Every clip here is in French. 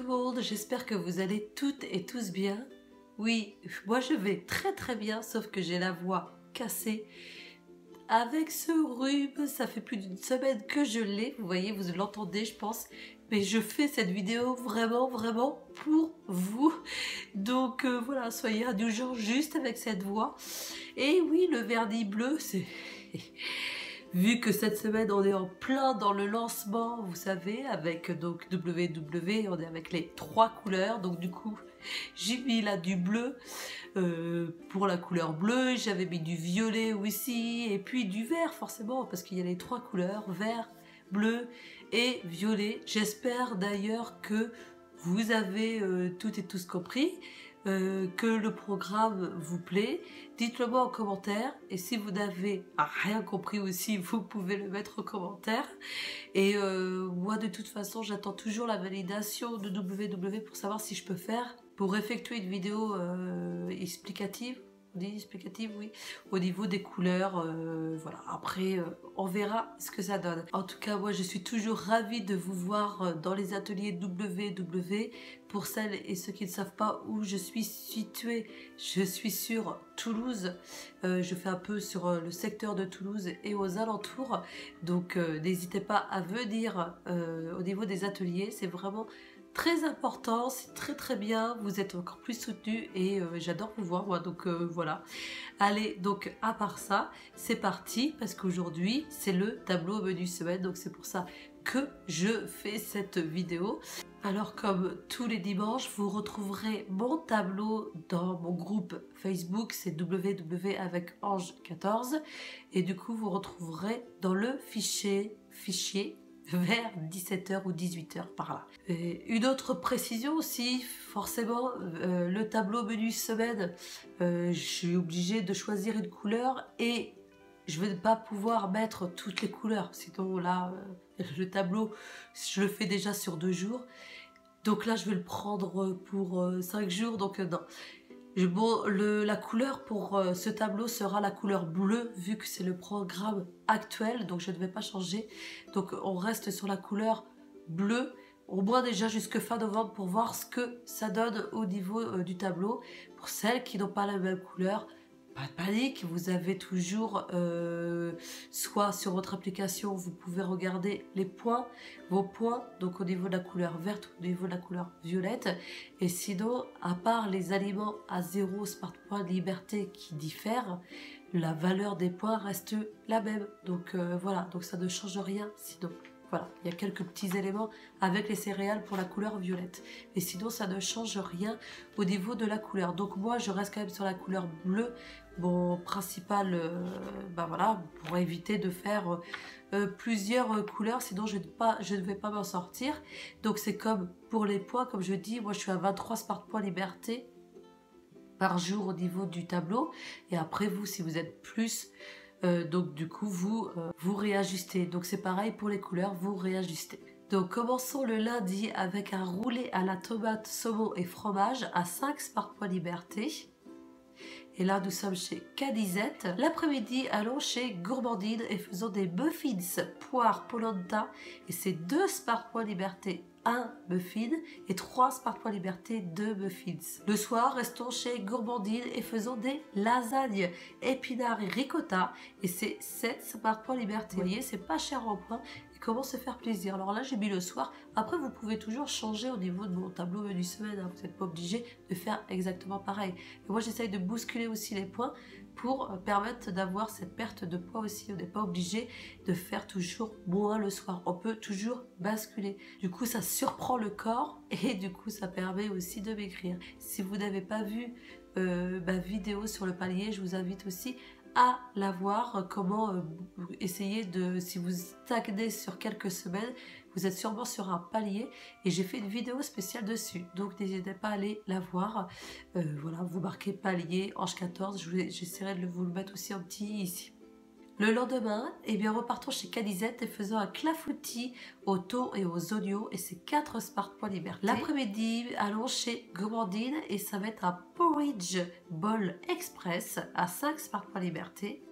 le monde, j'espère que vous allez toutes et tous bien. Oui, moi je vais très bien, sauf que j'ai la voix cassée. Avec ce rhume, ça fait plus d'une semaine que je l'ai, vous voyez, vous l'entendez je pense. Mais je fais cette vidéo vraiment pour vous. Donc voilà, soyez indulgents juste avec cette voix. Et oui, le vernis bleu, c'est... Vu que cette semaine on est en plein dans le lancement, vous savez, avec donc WW, on est avec les 3 couleurs, donc du coup j'ai mis là du bleu pour la couleur bleue, j'avais mis du violet aussi, et puis du vert forcément, parce qu'il y a les 3 couleurs, vert, bleu et violet. J'espère d'ailleurs que vous avez toutes et tous compris. Que le programme vous plaît, dites-le moi en commentaire, et si vous n'avez rien compris aussi, vous pouvez le mettre en commentaire. Et moi de toute façon j'attends toujours la validation de WW pour savoir si je peux faire, pour effectuer une vidéo explicative. On dit explicative, oui, au niveau des couleurs, voilà, après on verra ce que ça donne. En tout cas moi je suis toujours ravie de vous voir dans les ateliers WW. Pour celles et ceux qui ne savent pas où je suis située, je suis sur Toulouse, je fais un peu sur le secteur de Toulouse et aux alentours, donc n'hésitez pas à venir au niveau des ateliers, c'est vraiment très important, c'est très bien, vous êtes encore plus soutenus et j'adore vous voir moi, donc voilà. Allez, donc à part ça, c'est parti, parce qu'aujourd'hui c'est le tableau menu semaine, donc c'est pour ça que je fais cette vidéo. Alors comme tous les dimanches, vous retrouverez mon tableau dans mon groupe Facebook, c'est WW avec Ange 14, et du coup vous retrouverez dans le fichier vers 17h ou 18h par là. Et une autre précision aussi, forcément, le tableau menu semaine, je suis obligée de choisir une couleur et je ne vais pas pouvoir mettre toutes les couleurs, sinon là, le tableau, je le fais déjà sur 2 jours. Donc là, je vais le prendre pour 5 jours, donc non. Bon, la couleur pour ce tableau sera la couleur bleue, vu que c'est le programme actuel, donc je ne vais pas changer. Donc on reste sur la couleur bleue, au moins déjà jusque fin novembre, pour voir ce que ça donne au niveau du tableau. Pour celles qui n'ont pas la même couleur, pas de panique, vous avez toujours, soit sur votre application, vous pouvez regarder les points, vos points, donc au niveau de la couleur verte, au niveau de la couleur violette. Et sinon, à part les aliments à 0 smart point liberté qui diffèrent, la valeur des points reste la même. Donc voilà, donc ça ne change rien sinon. Voilà, il y a quelques petits éléments avec les céréales pour la couleur violette. Mais sinon, ça ne change rien au niveau de la couleur. Donc moi, je reste quand même sur la couleur bleue. Mon principal, ben voilà, pour éviter de faire plusieurs couleurs, sinon je ne vais pas m'en sortir. Donc c'est comme pour les points, comme je dis, moi je suis à 23 smart points liberté par jour au niveau du tableau. Et après vous, si vous êtes plus... donc du coup vous réajustez, donc c'est pareil pour les couleurs, vous réajustez. Donc commençons le lundi avec un roulé à la tomate, saumon et fromage à 5 smart points liberté. Et là nous sommes chez Cadizette. L'après-midi allons chez Gourmandine et faisons des muffins poire polenta, et c'est 2 smart points liberté, 1 muffin, et 3 smart points liberté, 2 muffins. Le soir, restons chez Gourmandine et faisons des lasagnes épinards et ricotta, et c'est 7 smart points liberté. Vous voyez, c'est pas cher en points, et comment se faire plaisir. Alors là, j'ai mis le soir. Après, vous pouvez toujours changer au niveau de mon tableau menu semaine, hein. Vous n'êtes pas obligé de faire exactement pareil. Et moi, j'essaye de bousculer aussi les points pour permettre d'avoir cette perte de poids aussi. On n'est pas obligé de faire toujours moins le soir. On peut toujours basculer. Du coup, ça surprend le corps et du coup, ça permet aussi de maigrir. Si vous n'avez pas vu ma vidéo sur le palier, je vous invite aussi à la voir, comment essayer de, si vous stagnez sur quelques semaines, vous êtes sûrement sur un palier et j'ai fait une vidéo spéciale dessus, donc n'hésitez pas à aller la voir. Voilà, vous marquez palier Ange 14, j'essaierai de vous le mettre aussi en petit ici. Le lendemain, eh bien, repartons chez Cadizette et faisons un clafoutis au thon et aux oignons, et c'est 4 smart points liberté. L'après-midi, allons chez Gourmandine et ça va être un porridge bowl express à 5 smart points liberté.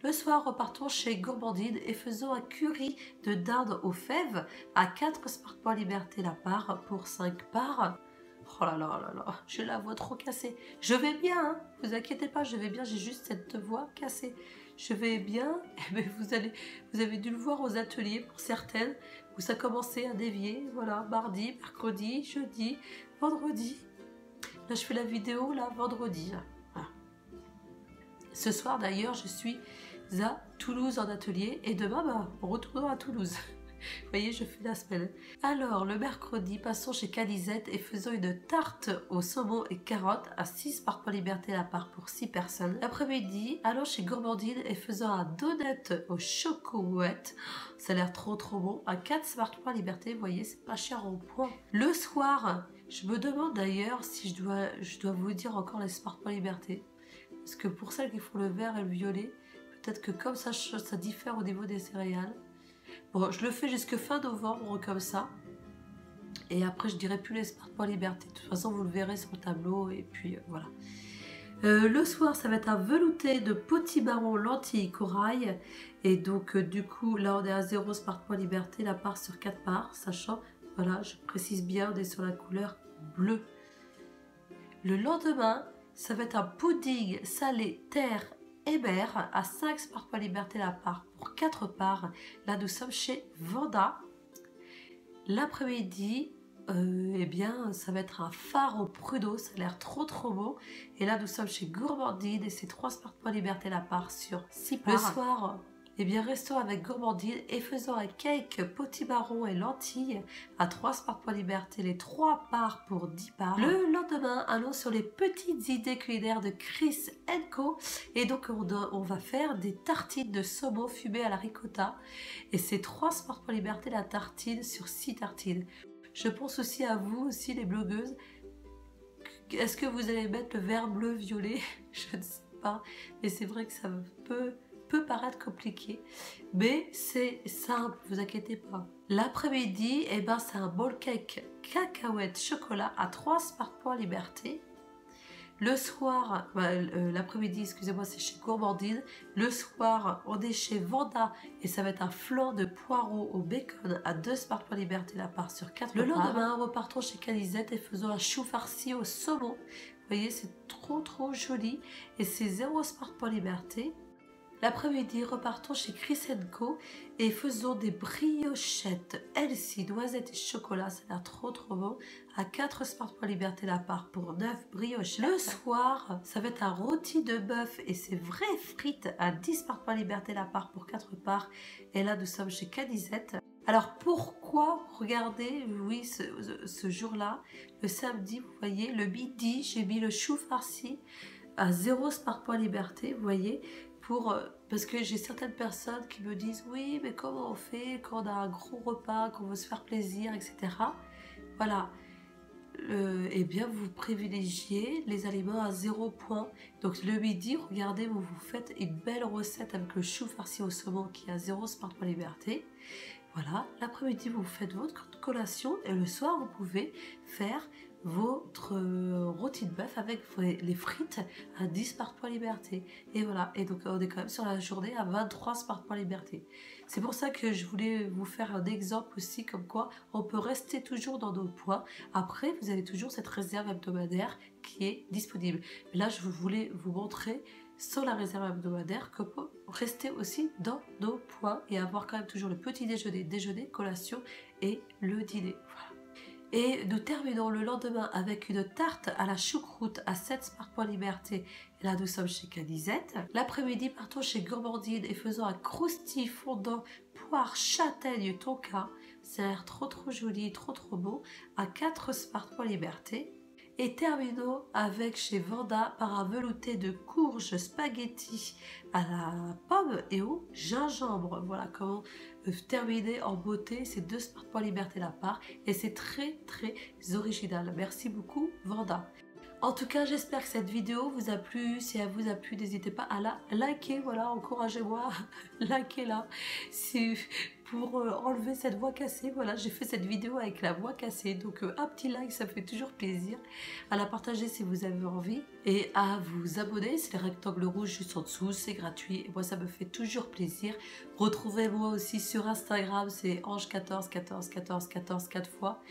Le soir, repartons chez Gourmandine et faisons un curry de dinde aux fèves à 4 Smart Points Liberté la part pour 5 parts. Oh là là là là, j'ai la voix trop cassée. Je vais bien, hein, vous inquiétez pas, je vais bien, j'ai juste cette voix cassée. Je vais bien, mais vous avez dû le voir aux ateliers pour certaines, où ça commençait à dévier. Voilà, mardi, mercredi, jeudi, vendredi. Là, je fais la vidéo, là, vendredi. Là. Voilà. Ce soir, d'ailleurs, je suis à Toulouse en atelier et demain, bah, retournons à Toulouse. Vous voyez, je fais la semaine. Alors, le mercredi, passons chez Calisette et faisons une tarte au saumon et carottes à 6 Smart Points Liberté la part pour 6 personnes. L'après-midi, allons chez Gourmandine et faisons un donut au chocolat. Ça a l'air trop bon. À 4 Smart Points Liberté, vous voyez, c'est pas cher en point. Le soir, je me demande d'ailleurs si je dois vous dire encore les Smart Points Liberté. Parce que pour celles qui font le vert et le violet, peut-être que comme ça diffère au niveau des céréales. Bon, je le fais jusque fin novembre comme ça. Et après, je dirai plus les Smart Points Liberté. De toute façon, vous le verrez sur le tableau. Et puis, voilà. Le soir, ça va être un velouté de potimarron, lentilles, corail. Et donc, du coup, là, on est à 0 Smart Points Liberté, la part sur 4 parts. Sachant, voilà, je précise bien, on est sur la couleur bleue. Le lendemain, ça va être un pudding salé terre Hébert à 5 Smart Points Liberté la part pour 4 parts. Là, nous sommes chez Vanda. L'après-midi, eh bien, ça va être un phare au pruneau. Ça a l'air trop beau. Et là, nous sommes chez Gourmandine et c'est 3 Smart Points Liberté la part sur 6 parts. Le soir, eh bien, restons avec Gourmandine et faisons un cake potimarron et lentilles à 3 Smart Points Liberté, les 3 parts pour 10 parts. Le lendemain, allons sur les petites idées culinaires de Chris & Co. Et donc, on va faire des tartines de saumon fumé à la ricotta. Et c'est 3 Smart Points Liberté la tartine sur 6 tartines. Je pense aussi à vous, aussi les blogueuses. Est-ce que vous allez mettre le vert bleu-violet? Je ne sais pas. Mais c'est vrai que ça peut paraître compliqué, mais c'est simple, vous inquiétez pas. L'après-midi, eh ben, c'est un bowl cake cacahuète chocolat à 3 Smart Points Liberté. Le soir, l'après-midi, excusez-moi, c'est chez Gourmandine. Le soir, on est chez Vanda et ça va être un flan de poireaux au bacon à 2 Smart Points Liberté la part sur 4 parts. Le lendemain, repartons chez Calisette et faisons un chou farci au saumon. Vous voyez, c'est trop joli et c'est 0 Smart Points Liberté. L'après-midi, repartons chez Chris & Co et faisons des briochettes Elsie, noisettes et chocolat. Ça a l'air trop bon. À 4 Smart Points Liberté la part pour 9 briochettes. Le soir, ça va être un rôti de bœuf et c'est vraies frites à 10 Smart Points Liberté la part pour 4 parts. Et là, nous sommes chez Calisette. Alors pourquoi, regardez, oui, ce jour-là, le samedi, vous voyez, le midi, j'ai mis le chou farci à 0 Smart Points Liberté, vous voyez, parce que j'ai certaines personnes qui me disent oui, mais comment on fait quand on a un gros repas, qu'on veut se faire plaisir, etc. Voilà. Eh bien, vous privilégiez les aliments à 0 point. Donc le midi, regardez, vous faites une belle recette avec le chou farci au saumon qui est à 0 Smart Points Liberté. Voilà. L'après-midi, vous faites votre collation et le soir, vous pouvez faire votre rôti de bœuf avec les frites à 10 Smart Points Liberté. Et voilà, et donc on est quand même sur la journée à 23 Smart Points Liberté. C'est pour ça que je voulais vous faire un exemple aussi, comme quoi on peut rester toujours dans nos points. Après, vous avez toujours cette réserve hebdomadaire qui est disponible. Mais là, je voulais vous montrer sans la réserve hebdomadaire qu'on peut rester aussi dans nos points et avoir quand même toujours le petit déjeuner, collation et le dîner. Voilà. Et nous terminons le lendemain avec une tarte à la choucroute à 7 Smart Points Liberté. Et là, nous sommes chez Calisette. L'après-midi, partons chez Gourmandine et faisons un croustille fondant poire châtaigne tonka. Ça a l'air trop joli, trop beau. À 4 Smart Points Liberté. Et terminons avec chez Vanda par un velouté de courge spaghetti à la pomme et au gingembre. Voilà comment terminer en beauté ces 2 Smart Points Liberté la part. Et c'est très original. Merci beaucoup Vanda. En tout cas, j'espère que cette vidéo vous a plu. Si elle vous a plu, n'hésitez pas à la liker. Voilà, encouragez-moi, likez-la. pour enlever cette voix cassée. Voilà, j'ai fait cette vidéo avec la voix cassée. Donc un petit like, ça fait toujours plaisir. À la partager si vous avez envie. Et à vous abonner, c'est le rectangle rouge juste en dessous, c'est gratuit. Et moi, ça me fait toujours plaisir. Retrouvez-moi aussi sur Instagram, c'est Ange14141414 4 fois.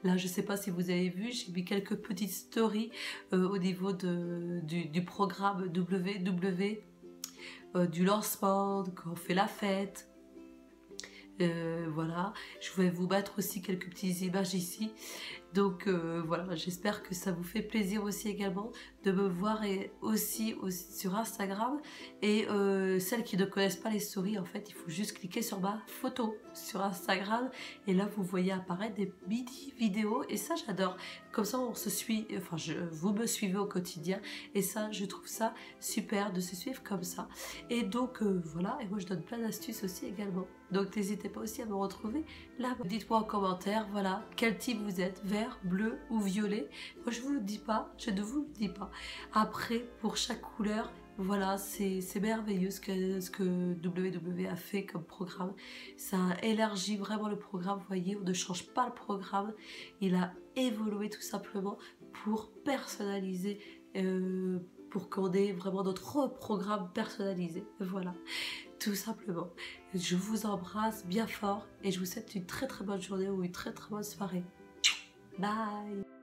Là, je sais pas si vous avez vu, j'ai mis quelques petites stories au niveau du programme WW, du lancement, quand on fait la fête. Voilà, je vais vous mettre aussi quelques petites images ici. Donc voilà, j'espère que ça vous fait plaisir aussi également de me voir et aussi sur Instagram. Et celles qui ne connaissent pas les stories, en fait, il faut juste cliquer sur ma photo sur Instagram. Et là, vous voyez apparaître des mini vidéos. Et ça, j'adore. Comme ça, on se suit, enfin, vous me suivez au quotidien. Et ça, je trouve ça super de se suivre comme ça. Et donc, voilà. Et moi, je donne plein d'astuces aussi également. Donc, n'hésitez pas aussi à me retrouver là. Dites-moi en commentaire, voilà, quel type vous êtes, vert, bleu ou violet. Moi, je vous le dis pas, je ne vous le dis pas. Après, pour chaque couleur, voilà, c'est merveilleux ce que WW a fait comme programme. Ça a élargi vraiment le programme, vous voyez, on ne change pas le programme. Il a évolué tout simplement pour personnaliser, pour qu'on ait vraiment notre programme personnalisé. Voilà, tout simplement. Je vous embrasse bien fort et je vous souhaite une très très bonne journée ou une très très bonne soirée. Bye!